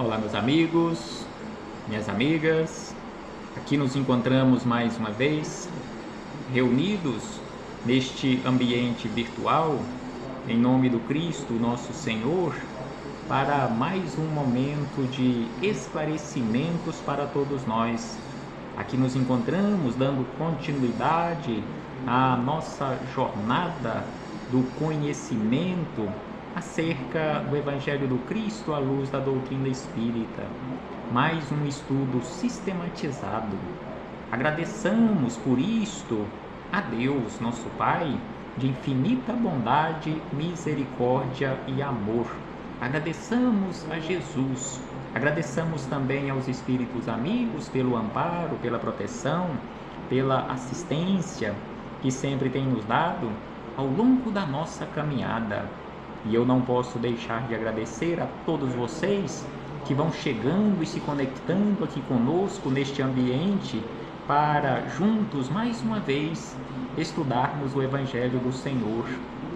Olá, meus amigos, minhas amigas. Aqui nos encontramos mais uma vez, reunidos neste ambiente virtual, em nome do Cristo, nosso Senhor, para mais um momento de esclarecimentos para todos nós. Aqui nos encontramos dando continuidade à nossa jornada do conhecimento acerca do Evangelho do Cristo à luz da doutrina espírita. Mais um estudo sistematizado. Agradeçamos por isto a Deus, nosso Pai, de infinita bondade, misericórdia e amor. Agradeçamos a Jesus. Agradeçamos também aos espíritos amigos pelo amparo, pela proteção, pela assistência que sempre tem nos dado ao longo da nossa caminhada. E eu não posso deixar de agradecer a todos vocês que vão chegando e se conectando aqui conosco neste ambiente para juntos, mais uma vez, estudarmos o Evangelho do Senhor.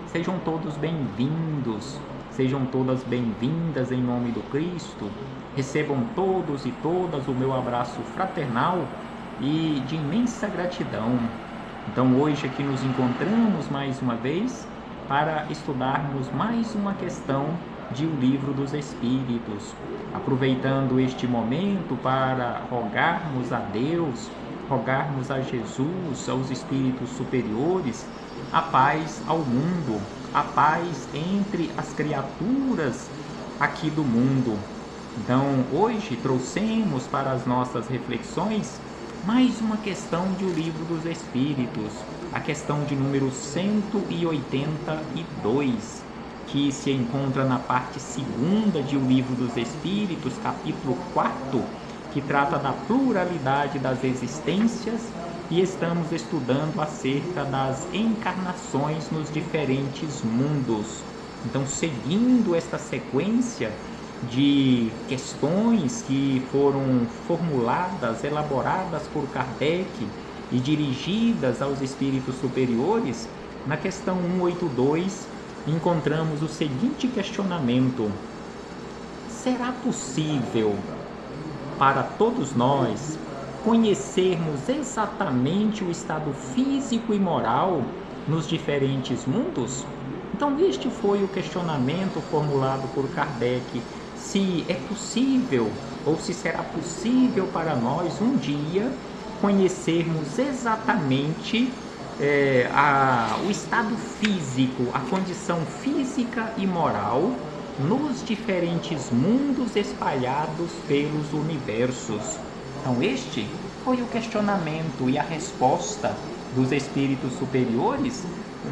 Sejam todos bem-vindos, sejam todas bem-vindas em nome do Cristo. Recebam todos e todas o meu abraço fraternal e de imensa gratidão. Então hoje aqui nos encontramos mais uma vez para estudarmos mais uma questão de O Livro dos Espíritos, aproveitando este momento para rogarmos a Deus, rogarmos a Jesus, aos espíritos superiores, a paz ao mundo, a paz entre as criaturas aqui do mundo. Então, hoje trouxemos para as nossas reflexões mais uma questão de O Livro dos Espíritos, a questão de número 182, que se encontra na parte 2ª de O Livro dos Espíritos, capítulo 4, que trata da pluralidade das existências, e estamos estudando acerca das encarnações nos diferentes mundos. Então, seguindo esta sequência de questões que foram formuladas, elaboradas por Kardec e dirigidas aos espíritos superiores, na questão 182 encontramos o seguinte questionamento: será possível para todos nós conhecermos exatamente o estado físico e moral nos diferentes mundos? Então, este foi o questionamento formulado por Kardec. Se é possível, ou se será possível para nós um dia conhecermos exatamente o estado físico, a condição física e moral nos diferentes mundos espalhados pelos universos. Então, este foi o questionamento, e a resposta dos espíritos superiores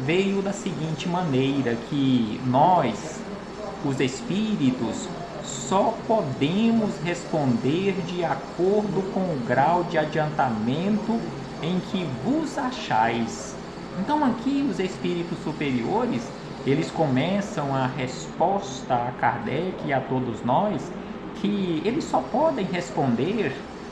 veio da seguinte maneira: que nós, os espíritos, só podemos responder de acordo com o grau de adiantamento em que vos achais. Então, aqui os espíritos superiores, eles começam a resposta a Kardec e a todos nós, que eles só podem responder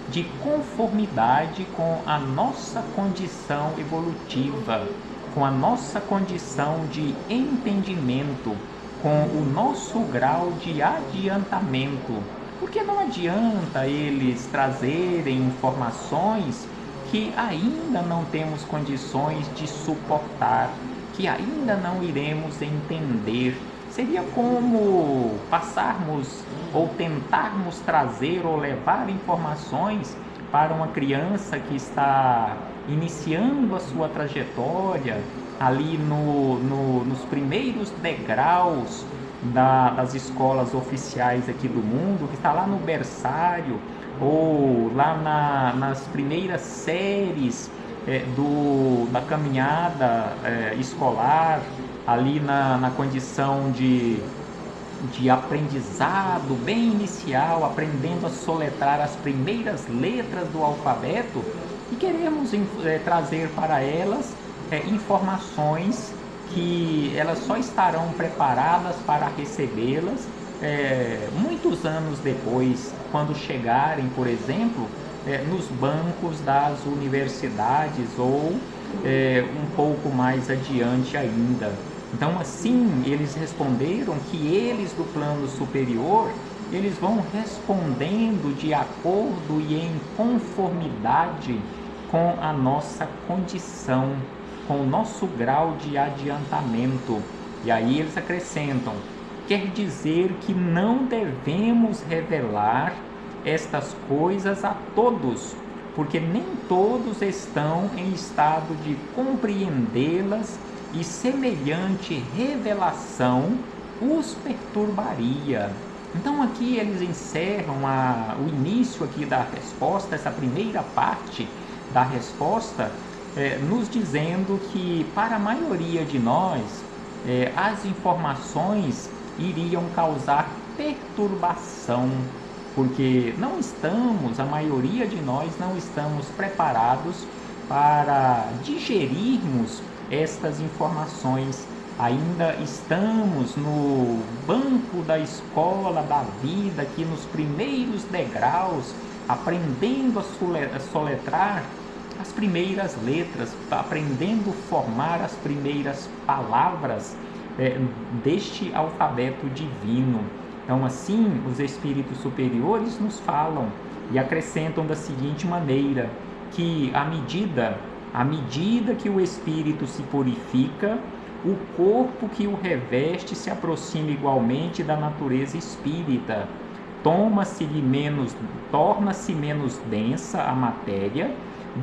de conformidade com a nossa condição evolutiva, com a nossa condição de entendimento, com o nosso grau de adiantamento. Porque não adianta eles trazerem informações que ainda não temos condições de suportar, que ainda não iremos entender. Seria como passarmos ou tentarmos trazer ou levar informações para uma criança que está iniciando a sua trajetória ali nos primeiros degraus das escolas oficiais aqui do mundo, que está lá no berçário ou lá nas primeiras séries da caminhada escolar, ali na condição de aprendizado bem inicial, aprendendo a soletrar as primeiras letras do alfabeto, e queremos trazer para elas informações que elas só estarão preparadas para recebê-las muitos anos depois, quando chegarem, por exemplo, nos bancos das universidades ou um pouco mais adiante ainda. Então, assim, eles responderam que eles do plano superior eles vão respondendo de acordo e em conformidade com a nossa condição, com o nosso grau de adiantamento. E aí eles acrescentam: quer dizer que não devemos revelar estas coisas a todos, porque nem todos estão em estado de compreendê-las e semelhante revelação os perturbaria. Então aqui eles encerram o início aqui da resposta, essa primeira parte da resposta, nos dizendo que para a maioria de nós as informações iriam causar perturbação, porque a maioria de nós não estamos preparados para digerirmos estas informações. Ainda estamos no banco da escola da vida, aqui nos primeiros degraus, aprendendo a soletrar as primeiras letras, aprendendo a formar as primeiras palavras deste alfabeto divino. Então, assim, os espíritos superiores nos falam e acrescentam da seguinte maneira, que à medida que o espírito se purifica, o corpo que o reveste se aproxima igualmente da natureza espírita. Torna-se menos densa a matéria,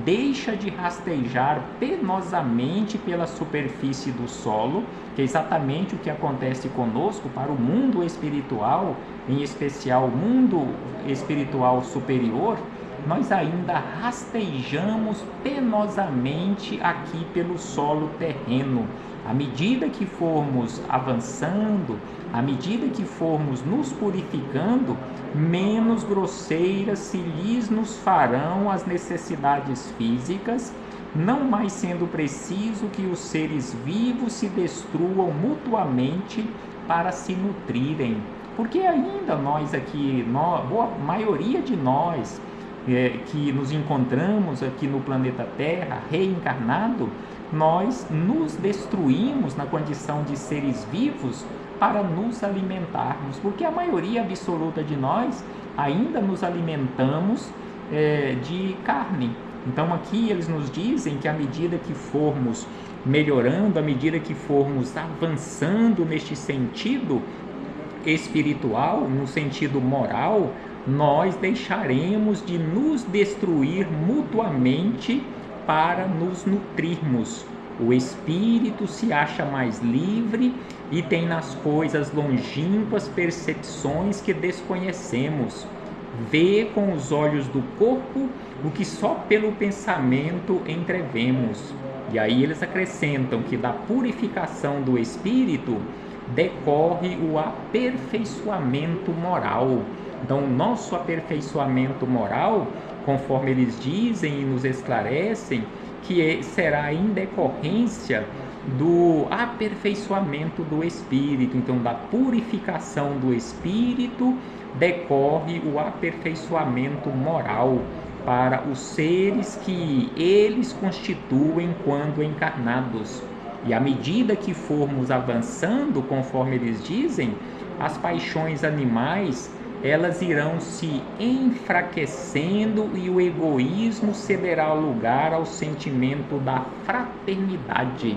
deixa de rastejar penosamente pela superfície do solo, que é exatamente o que acontece conosco para o mundo espiritual, em especial o mundo espiritual superior. Nós ainda rastejamos penosamente aqui pelo solo terreno. À medida que formos avançando, à medida que formos nos purificando, menos grosseiras se lhes nos farão as necessidades físicas, não mais sendo preciso que os seres vivos se destruam mutuamente para se nutrirem. Porque ainda nós aqui, a maioria de nós que nos encontramos aqui no planeta Terra, reencarnado, nós nos destruímos na condição de seres vivos para nos alimentarmos, porque a maioria absoluta de nós ainda nos alimentamos de carne. Então aqui eles nos dizem que à medida que formos melhorando, à medida que formos avançando neste sentido espiritual, no sentido moral, nós deixaremos de nos destruir mutuamente para nos nutrirmos. O espírito se acha mais livre e tem nas coisas longínquas percepções que desconhecemos. Vê com os olhos do corpo o que só pelo pensamento entrevemos. E aí eles acrescentam que da purificação do espírito decorre o aperfeiçoamento moral. Então, o nosso aperfeiçoamento moral, conforme eles dizem e nos esclarecem, que será em decorrência do aperfeiçoamento do espírito. Então, da purificação do espírito decorre o aperfeiçoamento moral para os seres que eles constituem quando encarnados. E à medida que formos avançando, conforme eles dizem, as paixões animais, elas irão se enfraquecendo e o egoísmo cederá lugar ao sentimento da fraternidade.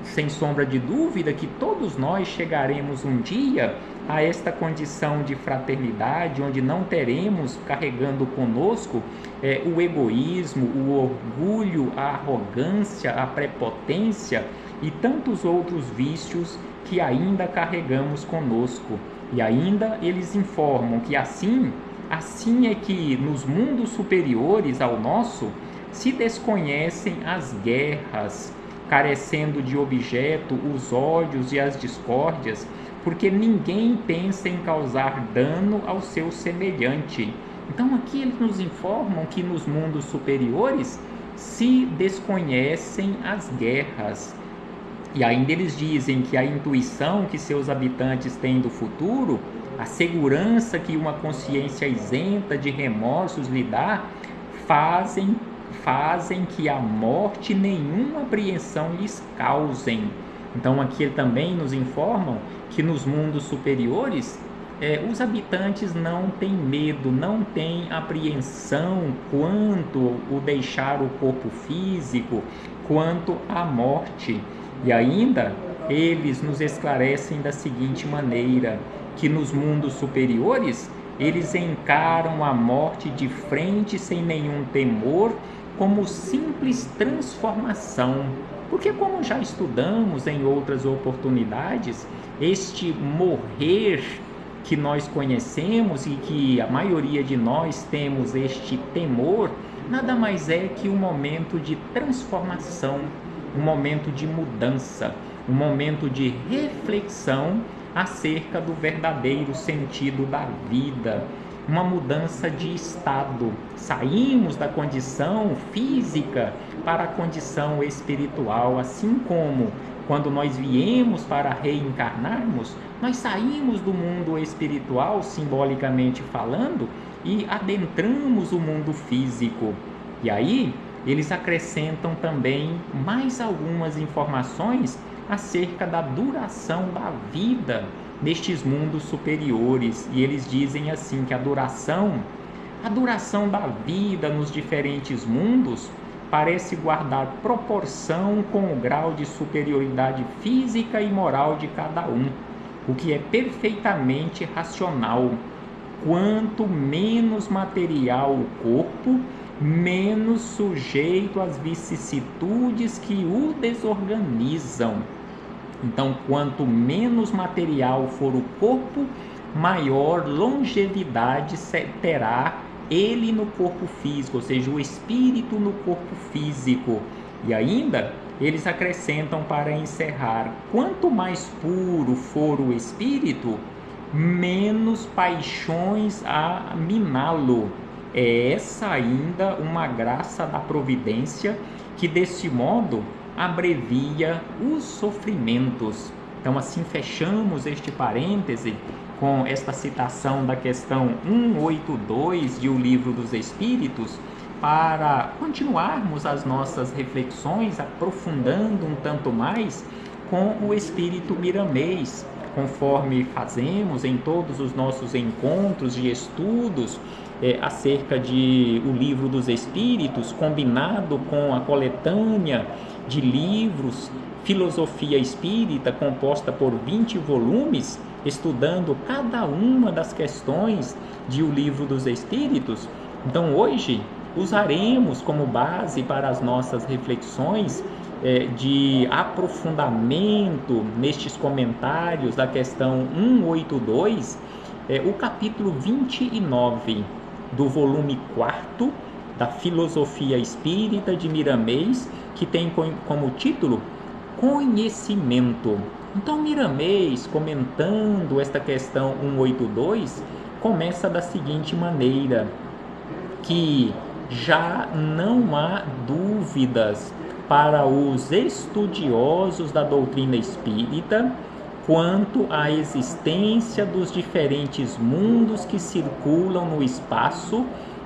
Sem sombra de dúvida que todos nós chegaremos um dia a esta condição de fraternidade, onde não teremos carregando conosco o egoísmo, o orgulho, a arrogância, a prepotência e tantos outros vícios que ainda carregamos conosco. E ainda eles informam que assim é que nos mundos superiores ao nosso se desconhecem as guerras, carecendo de objeto os ódios e as discórdias, porque ninguém pensa em causar dano ao seu semelhante. Então aqui eles nos informam que nos mundos superiores se desconhecem as guerras. E ainda eles dizem que a intuição que seus habitantes têm do futuro, a segurança que uma consciência isenta de remorsos lhe dá, fazem que a morte nenhuma apreensão lhes causem. Então aqui também nos informam que nos mundos superiores os habitantes não têm medo, não têm apreensão quanto o deixar o corpo físico, quanto à morte. E ainda eles nos esclarecem da seguinte maneira, que nos mundos superiores eles encaram a morte de frente sem nenhum temor, como simples transformação. Porque, como já estudamos em outras oportunidades, este morrer que nós conhecemos e que a maioria de nós temos este temor, nada mais é que um momento de transformação, um momento de mudança, um momento de reflexão acerca do verdadeiro sentido da vida, uma mudança de estado. Saímos da condição física para a condição espiritual, assim como quando nós viemos para reencarnarmos, nós saímos do mundo espiritual, simbolicamente falando, e adentramos o mundo físico. E aí, eles acrescentam também mais algumas informações acerca da duração da vida nestes mundos superiores. E eles dizem assim que a duração da vida nos diferentes mundos parece guardar proporção com o grau de superioridade física e moral de cada um, o que é perfeitamente racional. Quanto menos material o corpo, menos sujeito às vicissitudes que o desorganizam. Então, quanto menos material for o corpo, maior longevidade terá ele no corpo físico, ou seja, o espírito no corpo físico. E ainda, eles acrescentam para encerrar, quanto mais puro for o espírito, menos paixões a miná-lo. É essa ainda uma graça da providência que, desse modo, abrevia os sofrimentos. Então, assim fechamos este parêntese com esta citação da questão 182 de O Livro dos Espíritos, para continuarmos as nossas reflexões, aprofundando um tanto mais com o espírito miramês, conforme fazemos em todos os nossos encontros de estudos acerca de O Livro dos Espíritos, combinado com a coletânea de livros Filosofia Espírita, composta por 20 volumes, estudando cada uma das questões de O Livro dos Espíritos. Então, hoje, usaremos como base para as nossas reflexões de aprofundamento nestes comentários da questão 182, o capítulo 29 do volume 4 da Filosofia Espírita de Miramês, que tem como título Conhecimento. Então, Miramês, comentando esta questão 182, começa da seguinte maneira, que já não há dúvidas para os estudiosos da doutrina espírita quanto à existência dos diferentes mundos que circulam no espaço,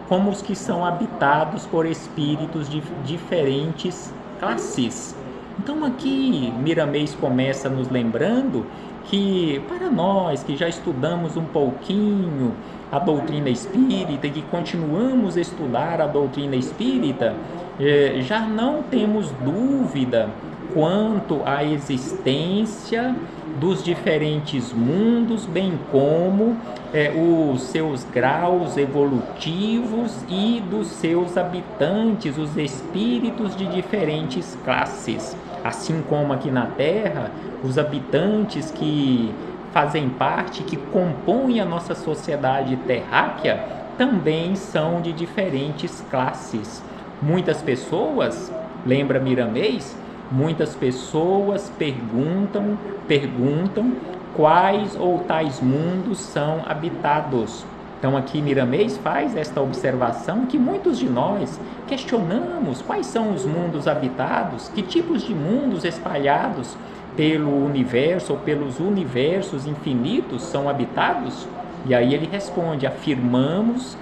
como os que são habitados por espíritos de diferentes classes. Então, aqui Miramês começa nos lembrando que, para nós que já estudamos um pouquinho a doutrina espírita e que continuamos a estudar a doutrina espírita, já não temos dúvida quanto à existência dos diferentes mundos, bem como os seus graus evolutivos e dos seus habitantes, os espíritos de diferentes classes. Assim como aqui na Terra, os habitantes que fazem parte, que compõem a nossa sociedade terráquea, também são de diferentes classes. Muitas pessoas, lembra Miramês, muitas pessoas perguntam quais ou tais mundos são habitados. Então aqui Miramês faz esta observação que muitos de nós questionamos quais são os mundos habitados, que tipos de mundos espalhados pelo universo ou pelos universos infinitos são habitados. E aí ele responde, afirmamos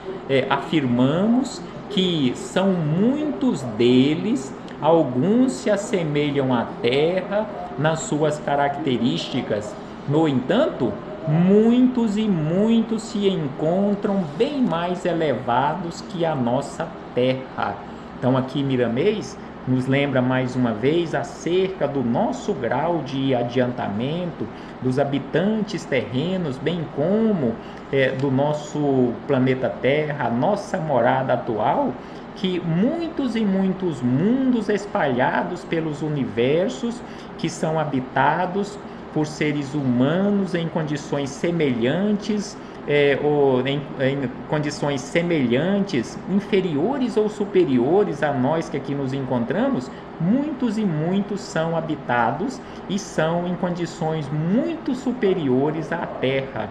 que são muitos deles, alguns se assemelham à Terra nas suas características. No entanto, muitos e muitos se encontram bem mais elevados que a nossa Terra. Então aqui Miramês nos lembra mais uma vez acerca do nosso grau de adiantamento, dos habitantes terrenos, bem como do nosso planeta Terra, a nossa morada atual, que muitos e muitos mundos espalhados pelos universos que são habitados por seres humanos em condições semelhantes, ou em condições semelhantes, inferiores ou superiores a nós que aqui nos encontramos, muitos e muitos são habitados e são em condições muito superiores à Terra.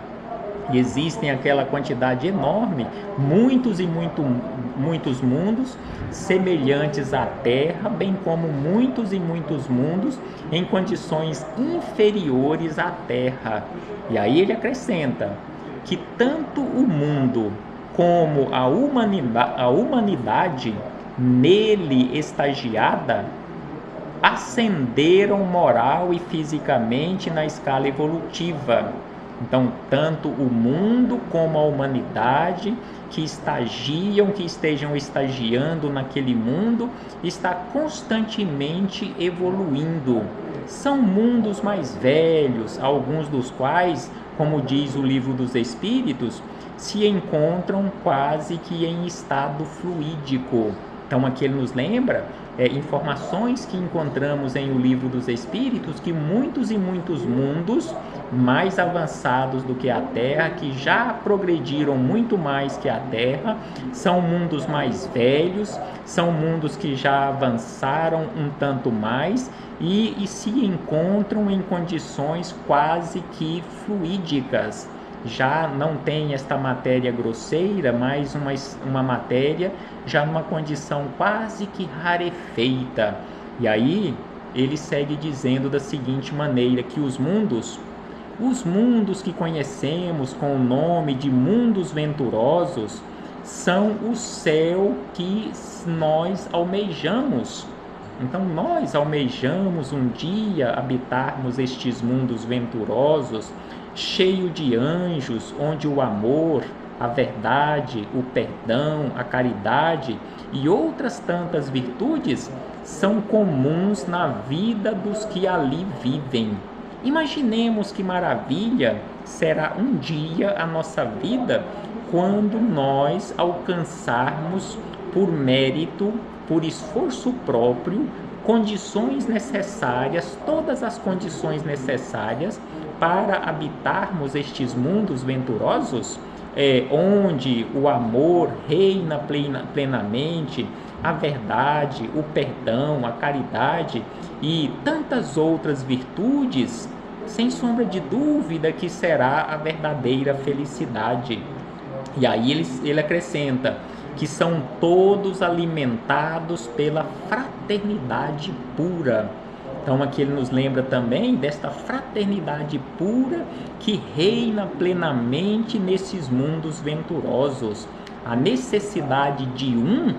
E existem aquela quantidade enorme, muitos e muitos mundos semelhantes à Terra, bem como muitos e muitos mundos em condições inferiores à Terra. E aí ele acrescenta que tanto o mundo como a humanidade nele estagiada ascenderam moral e fisicamente na escala evolutiva. Então, tanto o mundo como a humanidade que estejam estagiando naquele mundo, está constantemente evoluindo. São mundos mais velhos, alguns dos quais, como diz o Livro dos Espíritos, se encontram quase que em estado fluídico. Então, aqui ele nos lembra informações que encontramos em O Livro dos Espíritos, que muitos e muitos mundos mais avançados do que a Terra, que já progrediram muito mais que a Terra, são mundos mais velhos, são mundos que já avançaram um tanto mais e se encontram em condições quase que fluídicas. Já não tem esta matéria grosseira, mas uma matéria já numa condição quase que rarefeita. E aí ele segue dizendo da seguinte maneira, que os mundos que conhecemos com o nome de mundos venturosos são o céu que nós almejamos. Então nós almejamos um dia habitarmos estes mundos venturosos, cheio de anjos, onde o amor, a verdade, o perdão, a caridade e outras tantas virtudes são comuns na vida dos que ali vivem. Imaginemos que maravilha será um dia a nossa vida quando nós alcançarmos por mérito, por esforço próprio, condições necessárias, todas as condições necessárias para habitarmos estes mundos venturosos, onde o amor reina plenamente, a verdade, o perdão, a caridade e tantas outras virtudes, sem sombra de dúvida que será a verdadeira felicidade. E aí ele acrescenta que são todos alimentados pela fraternidade pura. Então aqui ele nos lembra também desta fraternidade pura que reina plenamente nesses mundos venturosos. A necessidade de um,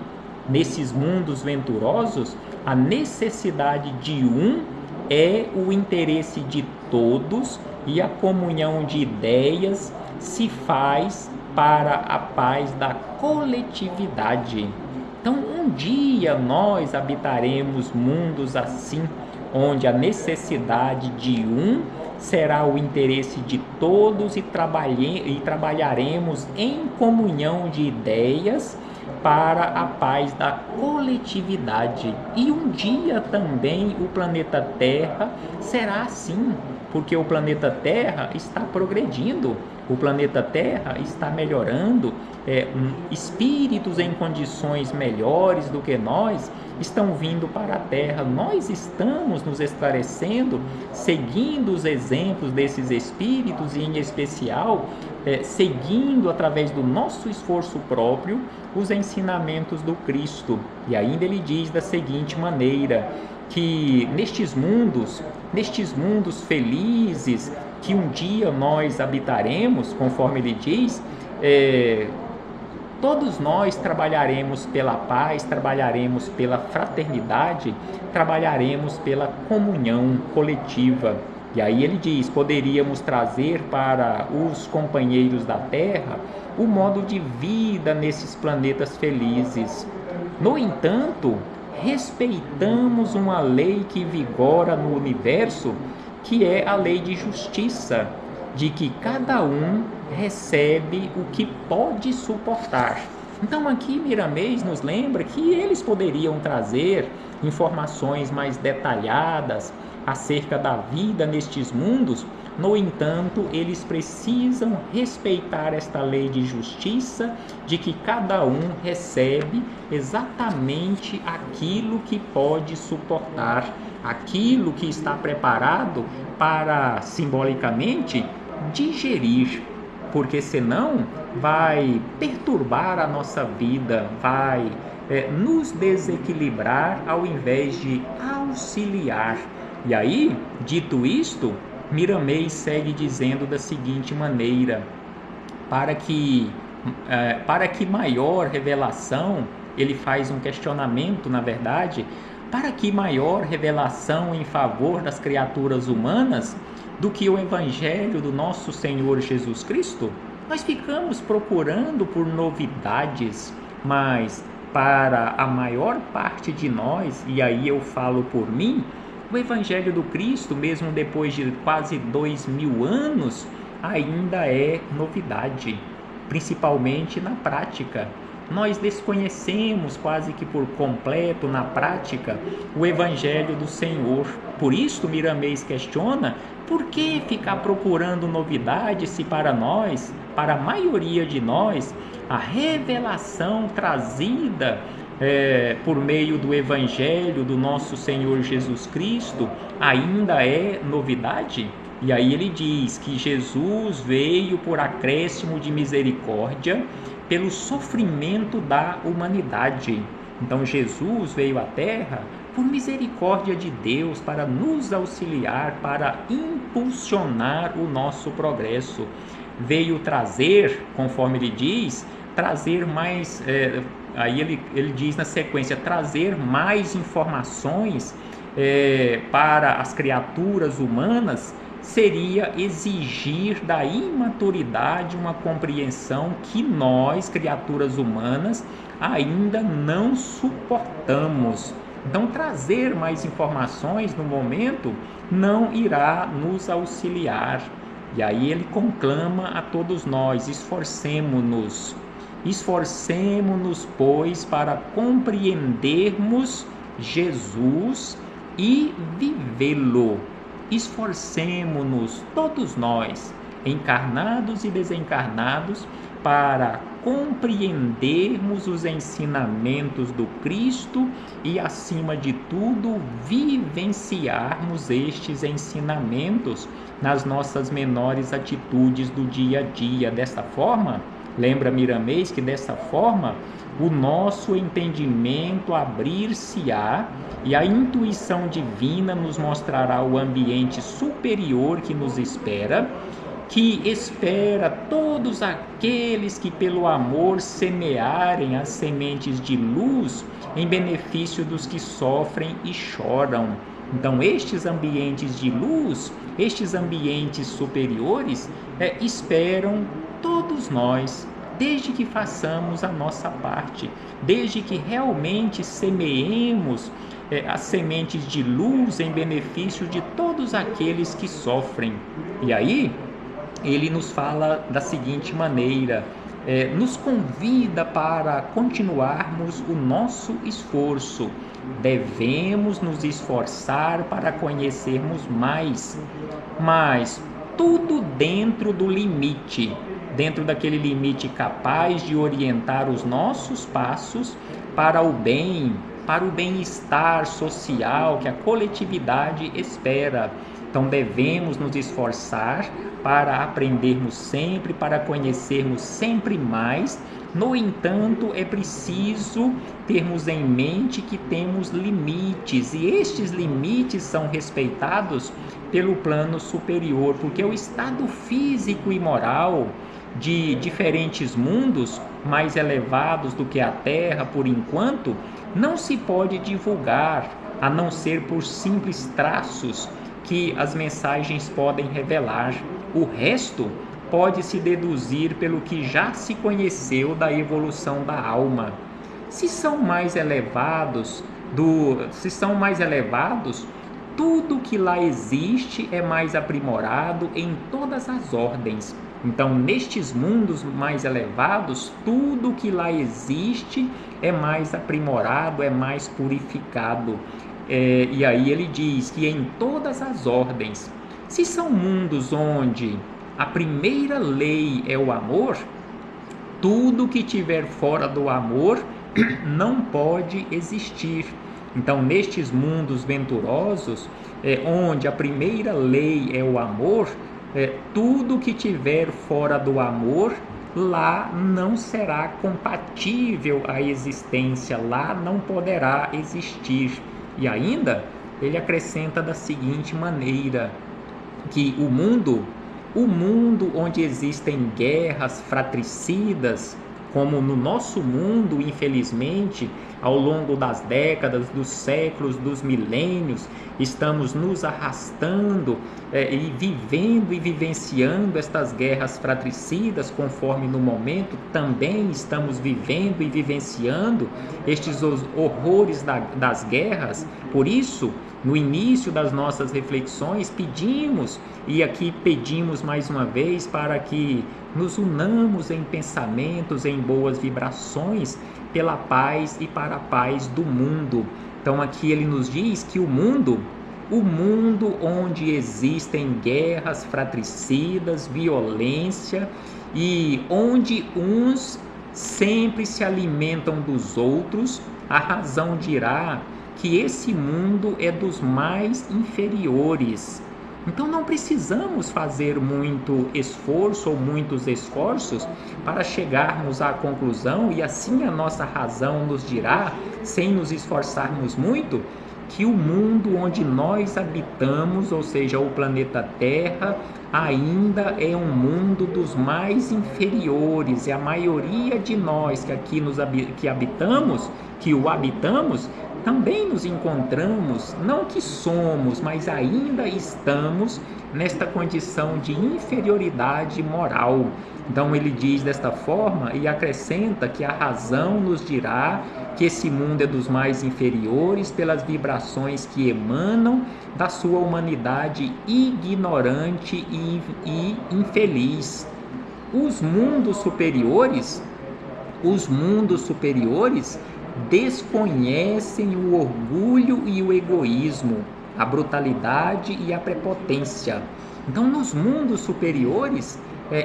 nesses mundos venturosos, a necessidade de um é o interesse de todos e a comunhão de ideias se faz para a paz da coletividade. Então um dia nós habitaremos mundos assim, onde a necessidade de um será o interesse de todos e trabalharemos em comunhão de ideias para a paz da coletividade. E um dia também o planeta Terra será assim, porque o planeta Terra está progredindo, o planeta Terra está melhorando, espíritos em condições melhores do que nós estão vindo para a Terra. Nós estamos nos esclarecendo, seguindo os exemplos desses espíritos e, em especial, seguindo através do nosso esforço próprio os ensinamentos do Cristo. E ainda ele diz da seguinte maneira, que nestes mundos felizes que um dia nós habitaremos, conforme ele diz, todos nós trabalharemos pela paz, trabalharemos pela fraternidade, trabalharemos pela comunhão coletiva. E aí ele diz: poderíamos trazer para os companheiros da Terra o modo de vida nesses planetas felizes. No entanto, respeitamos uma lei que vigora no universo, que é a lei de justiça, de que cada um recebe o que pode suportar. Então aqui Miramês nos lembra que eles poderiam trazer informações mais detalhadas acerca da vida nestes mundos. No entanto, eles precisam respeitar esta lei de justiça, de que cada um recebe exatamente aquilo que pode suportar, aquilo que está preparado para, simbolicamente, digerir, porque senão vai perturbar a nossa vida, vai nos desequilibrar ao invés de auxiliar. E aí, dito isto, Miramês segue dizendo da seguinte maneira: para que maior revelação, ele faz um questionamento, na verdade, para que maior revelação em favor das criaturas humanas do que o Evangelho do nosso Senhor Jesus Cristo? Nós ficamos procurando por novidades, mas para a maior parte de nós, e aí eu falo por mim, o Evangelho do Cristo, mesmo depois de quase 2000 anos, ainda é novidade, principalmente na prática. Nós desconhecemos quase que por completo na prática o Evangelho do Senhor. Por isso Miramês questiona: por que ficar procurando novidades se para nós, para a maioria de nós, a revelação trazida por meio do Evangelho do nosso Senhor Jesus Cristo ainda é novidade? E aí ele diz que Jesus veio por acréscimo de misericórdia pelo sofrimento da humanidade. Então Jesus veio à Terra por misericórdia de Deus para nos auxiliar, para impulsionar o nosso progresso. Veio trazer, conforme ele diz, trazer mais... Aí ele diz na sequência, trazer mais informações para as criaturas humanas seria exigir da imaturidade uma compreensão que nós, criaturas humanas, ainda não suportamos. Então, trazer mais informações no momento não irá nos auxiliar. E aí ele conclama a todos nós: esforcemo-nos, pois, para compreendermos Jesus e vivê-lo. Esforcemo-nos, todos nós, encarnados e desencarnados, para compreendermos os ensinamentos do Cristo e, acima de tudo, vivenciarmos estes ensinamentos nas nossas menores atitudes do dia a dia. Desta forma, lembra Miramês que dessa forma o nosso entendimento abrir-se-á e a intuição divina nos mostrará o ambiente superior que nos espera, que espera todos aqueles que pelo amor semearem as sementes de luz em benefício dos que sofrem e choram. Então estes ambientes de luz, estes ambientes superiores, esperam todos nós, desde que façamos a nossa parte, desde que realmente semeemos as sementes de luz em benefício de todos aqueles que sofrem. E aí ele nos fala da seguinte maneira, nos convida para continuarmos o nosso esforço. Devemos nos esforçar para conhecermos mais, mas tudo dentro do limite, dentro daquele limite capaz de orientar os nossos passos para o bem, para o bem-estar social que a coletividade espera. Então devemos nos esforçar para aprendermos sempre, para conhecermos sempre mais. No entanto, é preciso termos em mente que temos limites, e estes limites são respeitados pelo plano superior, porque o estado físico e moral de diferentes mundos mais elevados do que a Terra, por enquanto, não se pode divulgar, a não ser por simples traços que as mensagens podem revelar. O resto pode-se deduzir pelo que já se conheceu da evolução da alma. Se são mais elevados, tudo que lá existe é mais aprimorado em todas as ordens. Então, nestes mundos mais elevados, tudo que lá existe é mais aprimorado, é mais purificado. E aí ele diz que em todas as ordens, se são mundos onde a primeira lei é o amor, tudo que tiver fora do amor não pode existir. Então, nestes mundos venturosos, onde a primeira lei é o amor, tudo que tiver fora do amor, lá não será compatível à existência, lá não poderá existir. E ainda, ele acrescenta da seguinte maneira, que o mundo onde existem guerras fratricidas, como no nosso mundo, infelizmente, ao longo das décadas, dos séculos, dos milênios, estamos nos arrastando e vivendo e vivenciando estas guerras fratricidas, conforme no momento também estamos vivendo e vivenciando estes horrores das guerras. Por isso, no início das nossas reflexões, pedimos mais uma vez para que nos unamos em pensamentos, em boas vibrações pela paz e para a paz do mundo. Então aqui ele nos diz que o mundo onde existem guerras fratricidas, violência e onde uns sempre se alimentam dos outros, a razão dirá que esse mundo é dos mais inferiores. Então não precisamos fazer muito esforço ou muitos esforços para chegarmos à conclusão, e assim a nossa razão nos dirá, sem nos esforçarmos muito, que o mundo onde nós habitamos, ou seja, o planeta Terra, ainda é um mundo dos mais inferiores, e a maioria de nós que aqui que o habitamos, também nos encontramos, não que somos, mas ainda estamos nesta condição de inferioridade moral. Então ele diz desta forma e acrescenta que a razão nos dirá que esse mundo é dos mais inferiores pelas vibrações que emanam da sua humanidade ignorante e infeliz. Os mundos superiores desconhecem o orgulho e o egoísmo, a brutalidade e a prepotência. Então, nos mundos superiores,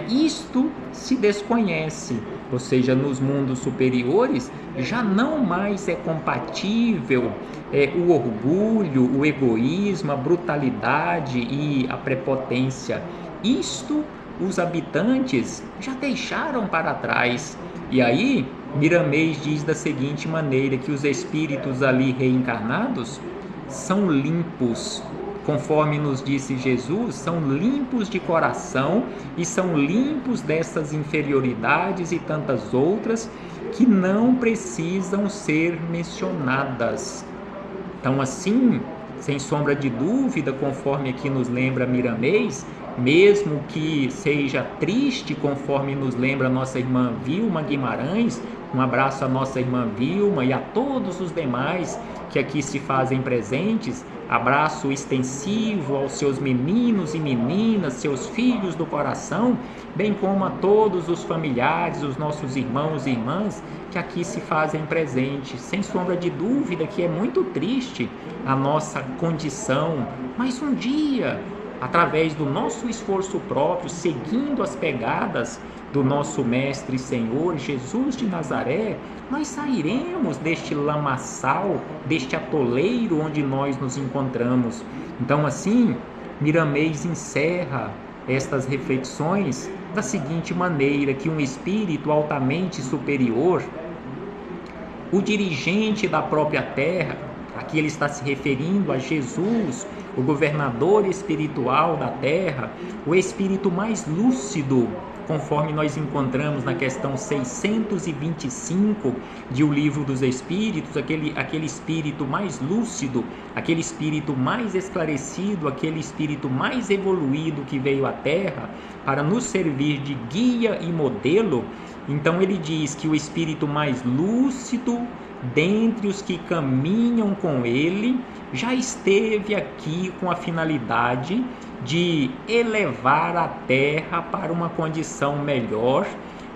isto se desconhece, ou seja, nos mundos superiores já não mais é compatível o orgulho, o egoísmo, a brutalidade e a prepotência. Isto os habitantes já deixaram para trás. E aí, Miramês diz da seguinte maneira, que os espíritos ali reencarnados são limpos, conforme nos disse Jesus, são limpos de coração e são limpos dessas inferioridades e tantas outras que não precisam ser mencionadas. Então, assim, sem sombra de dúvida, conforme aqui nos lembra Miramês, mesmo que seja triste, conforme nos lembra nossa irmã Vilma Guimarães, um abraço à nossa irmã Vilma e a todos os demais que aqui se fazem presentes, abraço extensivo aos seus meninos e meninas, seus filhos do coração, bem como a todos os familiares, os nossos irmãos e irmãs que aqui se fazem presentes. Sem sombra de dúvida que é muito triste a nossa condição, mas um dia, através do nosso esforço próprio, seguindo as pegadas do nosso Mestre e Senhor Jesus de Nazaré, nós sairemos deste lamaçal, deste atoleiro onde nós nos encontramos. Então, assim, Miramês encerra estas reflexões da seguinte maneira, que um espírito altamente superior, o dirigente da própria terra, aqui ele está se referindo a Jesus, o governador espiritual da terra, o espírito mais lúcido, conforme nós encontramos na questão 625 de O Livro dos Espíritos, aquele espírito mais lúcido, aquele espírito mais esclarecido, aquele espírito mais evoluído que veio à Terra para nos servir de guia e modelo. Então ele diz que o espírito mais lúcido dentre os que caminham com ele já esteve aqui com a finalidade de elevar a Terra para uma condição melhor,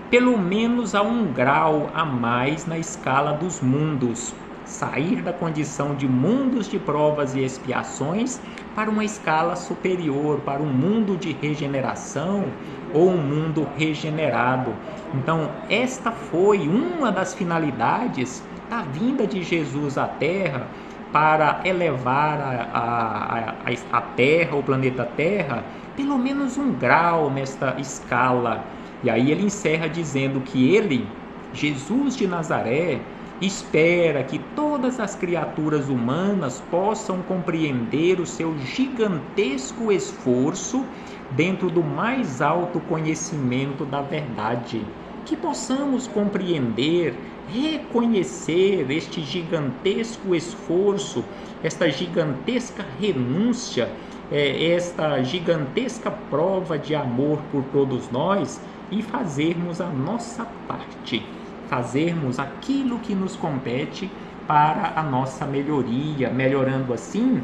pelo menos a 1 grau a mais na escala dos mundos, sair da condição de mundos de provas e expiações para uma escala superior, para um mundo de regeneração ou um mundo regenerado. Então, esta foi uma das finalidades da vinda de Jesus à Terra, para elevar a Terra, o planeta Terra, pelo menos 1 grau nesta escala. E aí ele encerra dizendo que ele, Jesus de Nazaré, espera que todas as criaturas humanas possam compreender o seu gigantesco esforço dentro do mais alto conhecimento da verdade. Que possamos compreender, reconhecer este gigantesco esforço, esta gigantesca renúncia, esta gigantesca prova de amor por todos nós e fazermos a nossa parte, fazermos aquilo que nos compete para a nossa melhoria, melhorando assim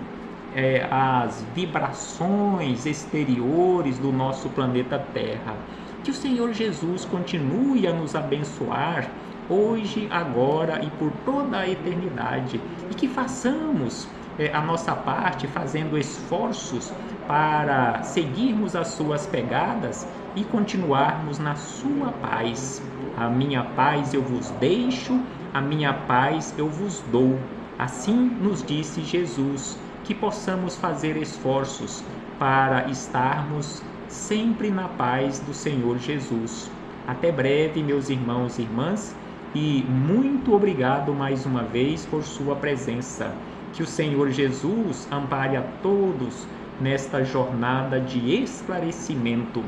as vibrações exteriores do nosso planeta Terra. Que o Senhor Jesus continue a nos abençoar hoje, agora e por toda a eternidade, e que façamos a nossa parte, fazendo esforços para seguirmos as suas pegadas e continuarmos na sua paz. A minha paz eu vos deixo, a minha paz eu vos dou. Assim nos disse Jesus, que possamos fazer esforços para estarmos sempre na paz do Senhor Jesus. Até breve, meus irmãos e irmãs, e muito obrigado mais uma vez por sua presença. Que o Senhor Jesus ampare a todos nesta jornada de esclarecimento.